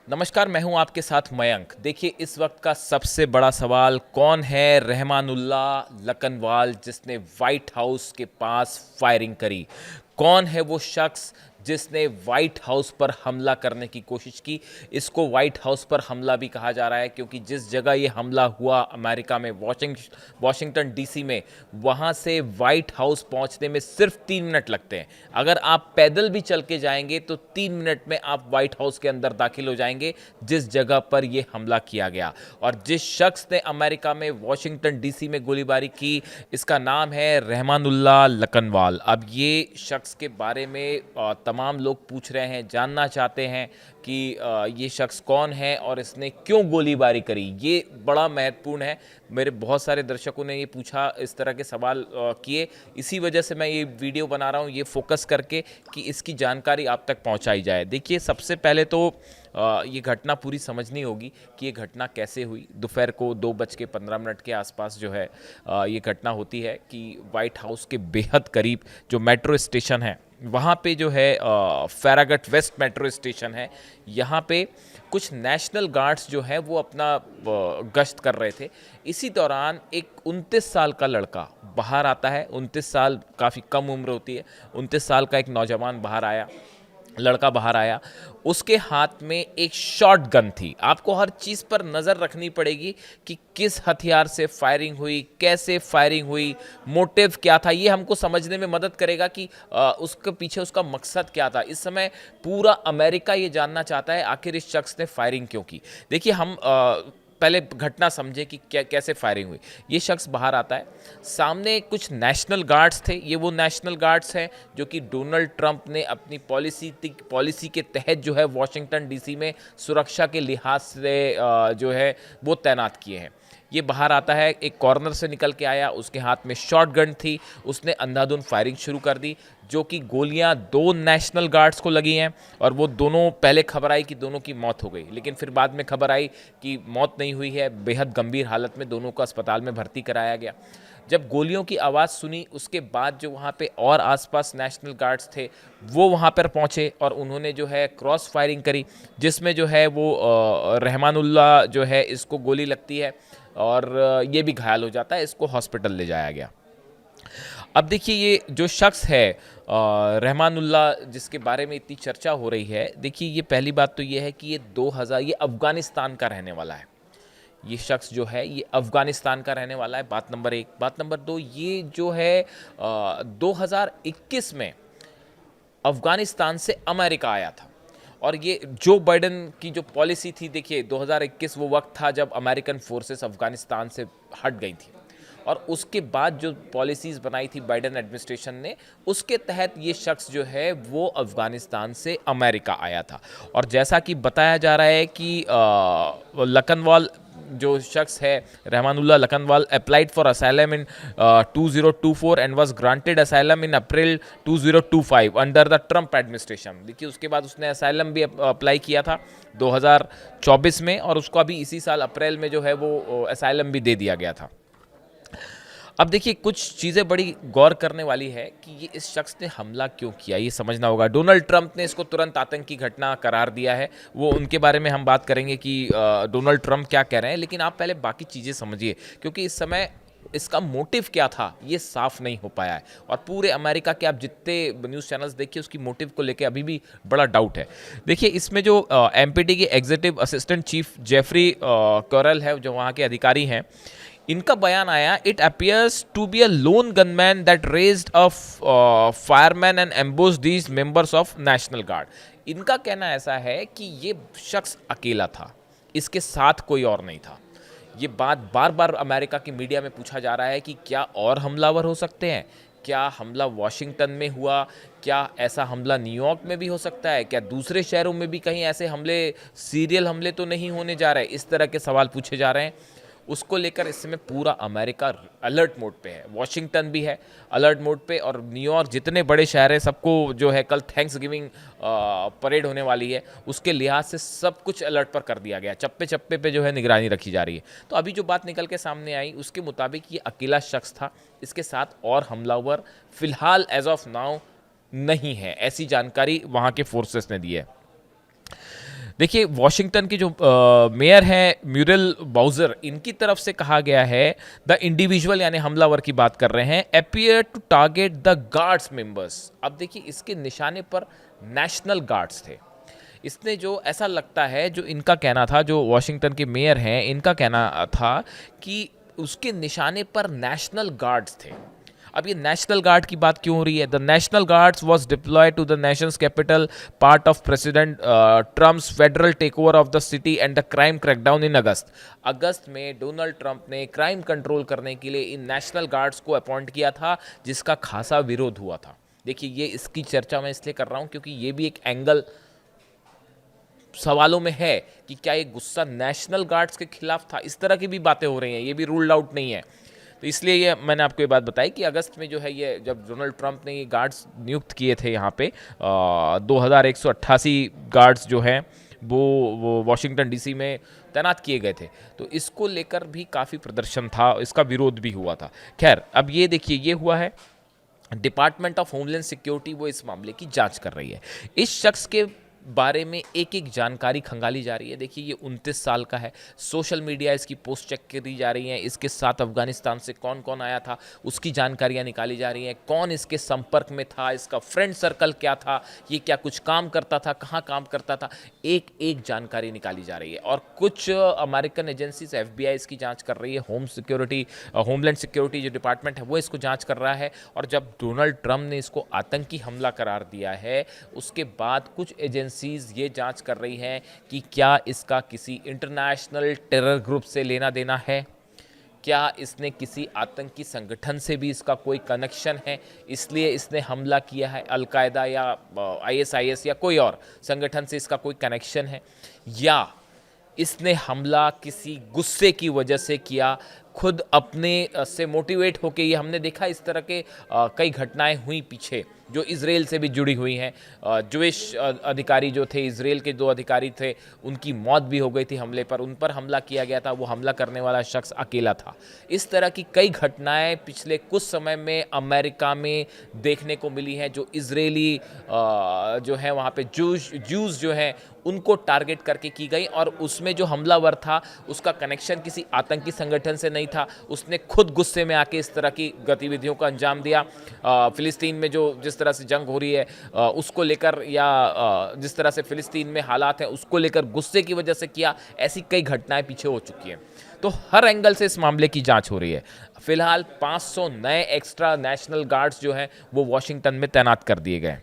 नमस्कार, मैं हूं आपके साथ मयंक। देखिए, इस वक्त का सबसे बड़ा सवाल कौन है रहमानुल्ला लकनवाल जिसने वाइट हाउस के पास फायरिंग करी। कौन है वो शख्स जिसने वाइट हाउस पर हमला करने की कोशिश की। इसको वाइट हाउस पर हमला भी कहा जा रहा है क्योंकि जिस जगह ये हमला हुआ अमेरिका में वॉशिंगटन डीसी में, वहाँ से वाइट हाउस पहुँचने में सिर्फ 3 मिनट लगते हैं। अगर आप पैदल भी चल के जाएंगे तो 3 मिनट में आप वाइट हाउस के अंदर दाखिल हो जाएंगे जिस जगह पर यह हमला किया गया। और जिस शख्स ने अमेरिका में वॉशिंगटन डीसी में गोलीबारी की, इसका नाम है रहमानुल्ला लकनवाल। अब ये शख्स के बारे में तमाम लोग पूछ रहे हैं, जानना चाहते हैं कि ये शख्स कौन है और इसने क्यों गोलीबारी करी। ये बड़ा महत्वपूर्ण है। मेरे बहुत सारे दर्शकों ने ये पूछा, इस तरह के सवाल किए। इसी वजह से मैं ये वीडियो बना रहा हूँ, ये फोकस करके कि इसकी जानकारी आप तक पहुँचाई जाए। देखिए, सबसे पहले तो ये घटना पूरी समझनी होगी कि ये घटना कैसे हुई। दोपहर को 2:15 के आसपास जो है ये घटना होती है कि वाइट हाउस के बेहद करीब जो मेट्रो स्टेशन है, वहाँ पे जो है फैरागट वेस्ट मेट्रो स्टेशन है, यहाँ पे कुछ नेशनल गार्ड्स जो है वो अपना गश्त कर रहे थे। इसी दौरान एक 29 साल का लड़का बाहर आता है। 29 साल काफ़ी कम उम्र होती है। 29 साल का एक नौजवान लड़का बाहर आया। उसके हाथ में एक शॉट गन थी। आपको हर चीज़ पर नज़र रखनी पड़ेगी कि किस हथियार से फायरिंग हुई, कैसे फायरिंग हुई, मोटिव क्या था। ये हमको समझने में मदद करेगा कि उसके पीछे उसका मकसद क्या था। इस समय पूरा अमेरिका ये जानना चाहता है आखिर इस शख्स ने फायरिंग क्यों की। देखिए, हम पहले घटना समझे कि कैसे फायरिंग हुई। ये शख्स बाहर आता है, सामने कुछ नेशनल गार्ड्स थे। ये वो नेशनल गार्ड्स हैं जो कि डोनाल्ड ट्रंप ने अपनी पॉलिसी के तहत जो है वॉशिंगटन डीसी में सुरक्षा के लिहाज से जो है वो तैनात किए हैं। ये बाहर आता है, एक कॉर्नर से निकल के आया, उसके हाथ में शॉट गन थी। उसने अंधाधुंध फायरिंग शुरू कर दी, जो कि गोलियां 2 नेशनल गार्ड्स को लगी हैं। और वो दोनों, पहले खबर आई कि दोनों की मौत हो गई, लेकिन फिर बाद में खबर आई कि मौत नहीं हुई है। बेहद गंभीर हालत में दोनों को अस्पताल में भर्ती कराया गया। जब गोलियों की आवाज़ सुनी, उसके बाद जो वहाँ पे और आसपास नेशनल गार्ड्स थे वो वहाँ पर पहुँचे और उन्होंने जो है क्रॉस फायरिंग करी, जिसमें जो है वो रहमानुल्ला जो है इसको गोली लगती है और ये भी घायल हो जाता है। इसको हॉस्पिटल ले जाया गया। अब देखिए, ये जो शख्स है रहमानुल्ला, जिसके बारे में इतनी चर्चा हो रही है, देखिए ये पहली बात तो ये है कि ये अफ़गानिस्तान का रहने वाला है। ये शख्स जो है ये अफ़गानिस्तान का रहने वाला है, बात नंबर 1। बात नंबर 2, ये जो है 2021 में अफ़गानिस्तान से अमेरिका आया था। और ये जो बाइडेन की जो पॉलिसी थी, देखिए 2021 वो वक्त था जब अमेरिकन फोर्सेस अफ़गानिस्तान से हट गई थी। और उसके बाद जो पॉलिसीज़ बनाई थी बाइडेन एडमिनिस्ट्रेशन ने, उसके तहत ये शख्स जो है वो अफ़गानिस्तान से अमेरिका आया था। और जैसा कि बताया जा रहा है कि लखनवाल जो शख्स है, Rahmanullah Lakhanwal, applied for asylum in 2024 and was granted asylum in April 2025 under the Trump administration. देखिए, उसके बाद उसने असाइलम भी अप्लाई किया था 2024 में, और उसको अभी इसी साल अप्रैल में जो है वो असाइलम भी दे दिया गया था। अब देखिए, कुछ चीज़ें बड़ी गौर करने वाली है कि ये इस शख्स ने हमला क्यों किया, ये समझना होगा। डोनाल्ड ट्रंप ने इसको तुरंत आतंकी घटना करार दिया है। वो उनके बारे में हम बात करेंगे कि डोनाल्ड ट्रंप क्या कह रहे हैं, लेकिन आप पहले बाकी चीज़ें समझिए, क्योंकि इस समय इसका मोटिव क्या था ये साफ नहीं हो पाया है। और पूरे अमेरिका के आप जितने न्यूज़ चैनल्स देखिए, उसकी मोटिव को लेकर अभी भी बड़ा डाउट है। देखिए, इसमें जो एमपीटी के executive assistant chief Jeffrey Correll है, जो वहाँ के अधिकारी हैं, इनका बयान आया, it appears to be a lone gunman that raised a firearm and ambushed these members of National Guard. इनका कहना ऐसा है कि ये शख्स अकेला था, इसके साथ कोई और नहीं था। ये बात बार बार अमेरिका की मीडिया में पूछा जा रहा है कि क्या और हमलावर हो सकते हैं, क्या हमला वॉशिंगटन में हुआ, क्या ऐसा हमला न्यूयॉर्क में भी हो सकता है, क्या दूसरे शहरों में भी कहीं ऐसे हमले, सीरियल हमले तो नहीं होने जा रहे। इस तरह के सवाल पूछे जा रहे हैं। उसको लेकर इस समय पूरा अमेरिका अलर्ट मोड पे है। वॉशिंगटन भी है अलर्ट मोड पे, और न्यूयॉर्क, जितने बड़े शहर हैं, सबको जो है कल थैंक्स गिविंग परेड होने वाली है, उसके लिहाज से सब कुछ अलर्ट पर कर दिया गया। चप्पे चप्पे पे जो है निगरानी रखी जा रही है। तो अभी जो बात निकल के सामने आई, उसके मुताबिक ये अकेला शख्स था, इसके साथ और हमलावर फिलहाल एज ऑफ नाउ नहीं है, ऐसी जानकारी वहाँ के फोर्सेस ने दी है। देखिए, वॉशिंगटन की जो मेयर हैं म्यूरल बाउजर, इनकी तरफ से कहा गया है द इंडिविजुअल यानी हमलावर की बात कर रहे हैं appear to target the guards members. अब देखिए, इसके निशाने पर नेशनल गार्ड्स थे। इसने जो ऐसा लगता है, जो इनका कहना था, जो वॉशिंगटन के मेयर हैं इनका कहना था कि उसके निशाने पर नेशनल गार्ड्स थे। अब ये नेशनल गार्ड की बात क्यों हो रही है? The National Guards was deployed to the nation's capital, part of president Trump's federal take over of the city and the crime crackdown in August. अगस्त में डोनाल्ड ट्रंप ने क्राइम कंट्रोल करने के लिए इन नेशनल गार्ड्स को appoint किया था, जिसका खासा विरोध हुआ था। देखिए, ये इसकी चर्चा मैं इसलिए कर रहा हूँ क्योंकि ये भी एक एंगल सवालों में है कि क्या ये गुस्सा नेशनल गार्ड्स के खिलाफ था। इस तरह की भी बातें हो रही हैं, ये भी रूल्ड आउट नहीं है। तो इसलिए ये मैंने आपको ये बात बताई कि अगस्त में जो है, ये जब डोनाल्ड ट्रंप ने ये गार्ड्स नियुक्त किए थे यहाँ पे 2188 गार्ड्स जो हैं वो वॉशिंगटन डीसी में तैनात किए गए थे, तो इसको लेकर भी काफ़ी प्रदर्शन था, इसका विरोध भी हुआ था। खैर, अब ये देखिए, ये हुआ है। डिपार्टमेंट ऑफ होमलैंड सिक्योरिटी वो इस मामले की जांच कर रही है। इस शख्स के बारे में एक एक जानकारी खंगाली जा रही है। देखिए, ये 29 साल का है, सोशल मीडिया इसकी पोस्ट चेक करी जा रही हैं, इसके साथ अफगानिस्तान से कौन कौन आया था उसकी जानकारियां निकाली जा रही हैं, कौन इसके संपर्क में था, इसका फ्रेंड सर्कल क्या था, ये क्या कुछ काम करता था, कहाँ काम करता था, एक एक जानकारी निकाली जा रही है। और कुछ अमेरिकन एजेंसीज, FBI इसकी जाँच कर रही है, होमलैंड सिक्योरिटी जो डिपार्टमेंट है वो इसको जाँच कर रहा है। और जब डोनाल्ड ट्रंप ने इसको आतंकी हमला करार दिया है, उसके बाद कुछ एजेंसीज ये जांच कर रही हैं कि क्या इसका किसी इंटरनेशनल टेरर ग्रुप से लेना देना है, क्या इसने किसी आतंकी संगठन से भी इसका कोई कनेक्शन है, इसलिए इसने हमला किया है, अलकायदा या ISIS या कोई और संगठन से इसका कोई कनेक्शन है, या इसने हमला किसी गुस्से की वजह से किया, खुद अपने से मोटिवेट होके। ये हमने देखा इस तरह के कई घटनाएं हुई पीछे जो इजराइल से भी जुड़ी हुई हैं। जूश अधिकारी जो थे, इजराइल के 2 अधिकारी थे, उनकी मौत भी हो गई थी हमले पर, उन पर हमला किया गया था, वो हमला करने वाला शख्स अकेला था। इस तरह की कई घटनाएं पिछले कुछ समय में अमेरिका में देखने को मिली हैं, जो इजरायली जो है वहाँ पे जूस जो हैं उनको टारगेट करके की गई। और उसमें जो हमलावर था उसका कनेक्शन किसी आतंकी संगठन से नहीं था, उसने खुद गुस्से में आके इस तरह की गतिविधियों का अंजाम दिया। फिलिस्तीन में जो जिस तरह से जंग हो रही है उसको लेकर, या जिस तरह से फिलिस्तीन में हालात हैं उसको लेकर गुस्से की वजह से किया। ऐसी कई घटनाएं पीछे हो चुकी हैं, तो हर एंगल से इस मामले की जांच हो रही है। फिलहाल 500 नए एक्स्ट्रा नेशनल गार्ड्स जो हैं वो वॉशिंगटन में तैनात कर दिए गए,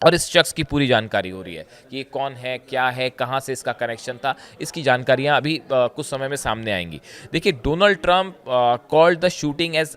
और इस शख्स की पूरी जानकारी हो रही है कि ये कौन है, क्या है, कहाँ से इसका कनेक्शन था। इसकी जानकारियाँ अभी कुछ समय में सामने आएंगी। देखिए, Donald Trump called the shooting as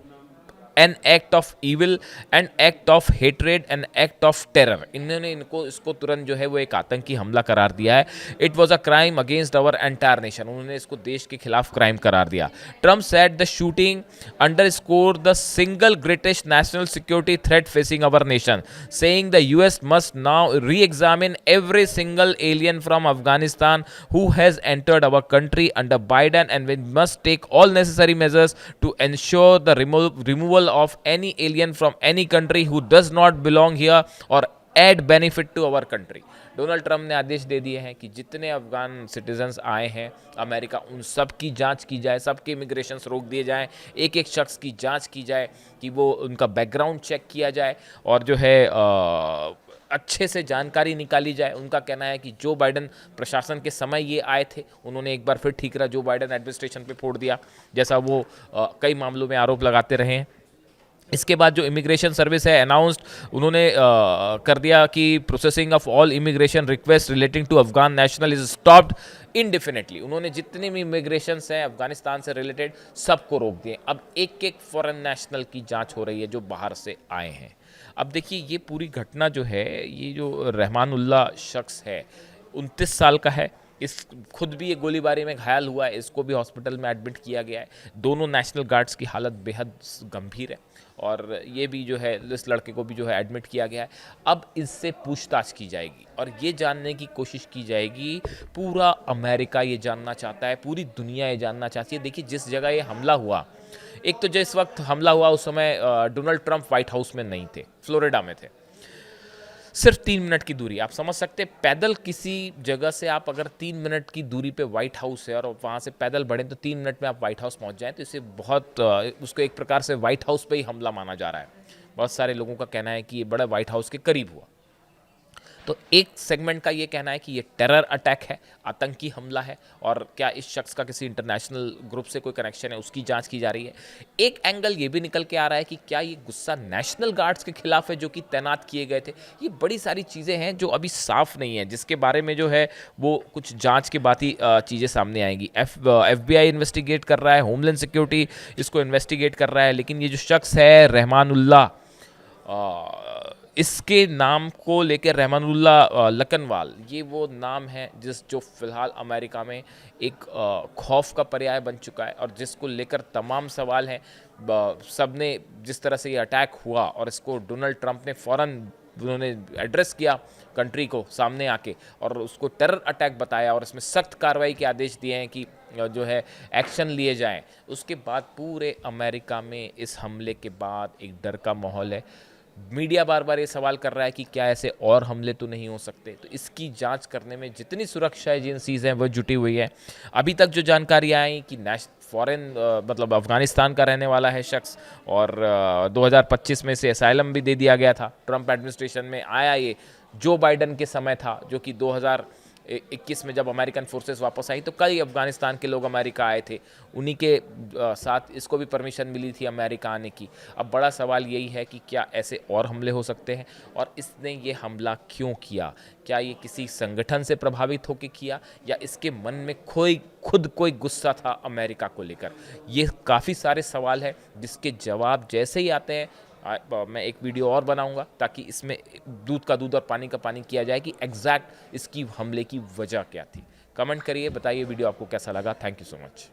an act of evil, an act of hatred, an act of terror. इन्होंने इसको तुरंत जो है वो एक आतंकी हमला करार दिया है। It was a crime against our entire nation. उन्होंने इसको देश के खिलाफ क्राइम करार दिया। Trump said the shooting underscore the single greatest national security threat facing our nation, saying the US must now re-examine every single alien from Afghanistan who has entered our country under Biden, and we must take all necessary measures to ensure the removal of any alien from any country who does not belong here or add benefit to our country। Donald Trump ने आदेश दे दिए हैं कि जितने Afghan citizens आए हैं America, उन सब की जांच की जाए, सबके इमिग्रेशन रोक दिए जाएं, एक एक शख्स की जांच की जाए कि वो उनका बैकग्राउंड चेक किया जाए, और जो है अच्छे से जानकारी निकाली जाए। उनका कहना है कि जो बाइडन प्रशासन के समय ये आए थे, उन्होंने एक बार फिर ठीक रहा, जो बाइडन एडमिनिस्ट्रेशन पे फोड़ दिया, जैसा वो कई मामलों में आरोप लगाते रहे हैं। इसके बाद जो इमिग्रेशन सर्विस है अनाउंस्ड, उन्होंने कर दिया कि processing of all immigration request relating to Afghan national is stopped indefinitely. उन्होंने जितने भी इमिग्रेशन हैं अफगानिस्तान से रिलेटेड सबको रोक दिए। अब एक एक फॉरेन नेशनल की जांच हो रही है जो बाहर से आए हैं। अब देखिए, ये पूरी घटना जो है, ये जो रहमानुल्लाह शख्स है 29 साल का है, इस खुद भी ये गोलीबारी में घायल हुआ है, इसको भी हॉस्पिटल में एडमिट किया गया है। दोनों नेशनल गार्ड्स की हालत बेहद गंभीर है, और ये भी जो है, इस लड़के को भी जो है एडमिट किया गया है। अब इससे पूछताछ की जाएगी और ये जानने की कोशिश की जाएगी, पूरा अमेरिका ये जानना चाहता है, पूरी दुनिया ये जानना चाहती है। देखिए, जिस जगह ये हमला हुआ, एक तो जिस वक्त हमला हुआ उस समय डोनाल्ड ट्रंप व्हाइट हाउस में नहीं थे, फ्लोरिडा में थे। सिर्फ 3 मिनट की दूरी, आप समझ सकते हैं, पैदल किसी जगह से आप अगर 3 मिनट की दूरी पे व्हाइट हाउस है और वहाँ से पैदल बढ़ें तो 3 मिनट में आप व्हाइट हाउस पहुँच जाएं, तो इसे बहुत उसको एक प्रकार से व्हाइट हाउस पे ही हमला माना जा रहा है। बहुत सारे लोगों का कहना है कि ये बड़ा व्हाइट हाउस के करीब हुआ। तो एक सेगमेंट का ये कहना है कि ये टेरर अटैक है, आतंकी हमला है, और क्या इस शख्स का किसी इंटरनेशनल ग्रुप से कोई कनेक्शन है, उसकी जांच की जा रही है। एक एंगल ये भी निकल के आ रहा है कि क्या ये गुस्सा नेशनल गार्ड्स के खिलाफ है जो कि तैनात किए गए थे। ये बड़ी सारी चीज़ें हैं जो अभी साफ नहीं है, जिसके बारे में जो है वो कुछ जांच के बाद ही चीज़ें सामने आएंगी। FBI इन्वेस्टिगेट कर रहा है, होमलैंड सिक्योरिटी इसको इन्वेस्टिगेट कर रहा है, लेकिन ये जो शख्स है रहमानुल्लाह, इसके नाम को लेकर रहमानुल्लाह लकनवाल, ये वो नाम है जो फ़िलहाल अमेरिका में एक खौफ का पर्याय बन चुका है और जिसको लेकर तमाम सवाल हैं। सब ने जिस तरह से ये अटैक हुआ और इसको डोनाल्ड ट्रंप ने फ़ौरन उन्होंने एड्रेस किया कंट्री को सामने आके और उसको टेरर अटैक बताया और इसमें सख्त कार्रवाई के आदेश दिए हैं कि जो है एक्शन लिए जाएं। उसके बाद पूरे अमेरिका में इस हमले के बाद एक डर का माहौल है। मीडिया बार बार ये सवाल कर रहा है कि क्या ऐसे और हमले तो नहीं हो सकते, तो इसकी जांच करने में जितनी सुरक्षा एजेंसीज हैं वो जुटी हुई है। अभी तक जो जानकारियाँ आई कि फॉरेन मतलब अफगानिस्तान का रहने वाला है शख्स और 2025 में से असाइलम भी दे दिया गया था। ट्रंप एडमिनिस्ट्रेशन में आया ये जो बाइडन के समय था, जो कि 2021 में जब अमेरिकन फोर्सेस वापस आई तो कई अफगानिस्तान के लोग अमेरिका आए थे, उन्हीं के साथ इसको भी परमिशन मिली थी अमेरिका आने की। अब बड़ा सवाल यही है कि क्या ऐसे और हमले हो सकते हैं और इसने ये हमला क्यों किया? क्या ये किसी संगठन से प्रभावित होकर किया या इसके मन में खुद कोई गुस्सा था अमेरिका को लेकर? ये काफ़ी सारे सवाल हैं जिसके जवाब जैसे ही आते हैं मैं एक वीडियो और बनाऊंगा ताकि इसमें दूध का दूध और पानी का पानी किया जाए कि एग्जैक्ट इसकी हमले की वजह क्या थी। कमेंट करिए, बताइए वीडियो आपको कैसा लगा। Thank you so much.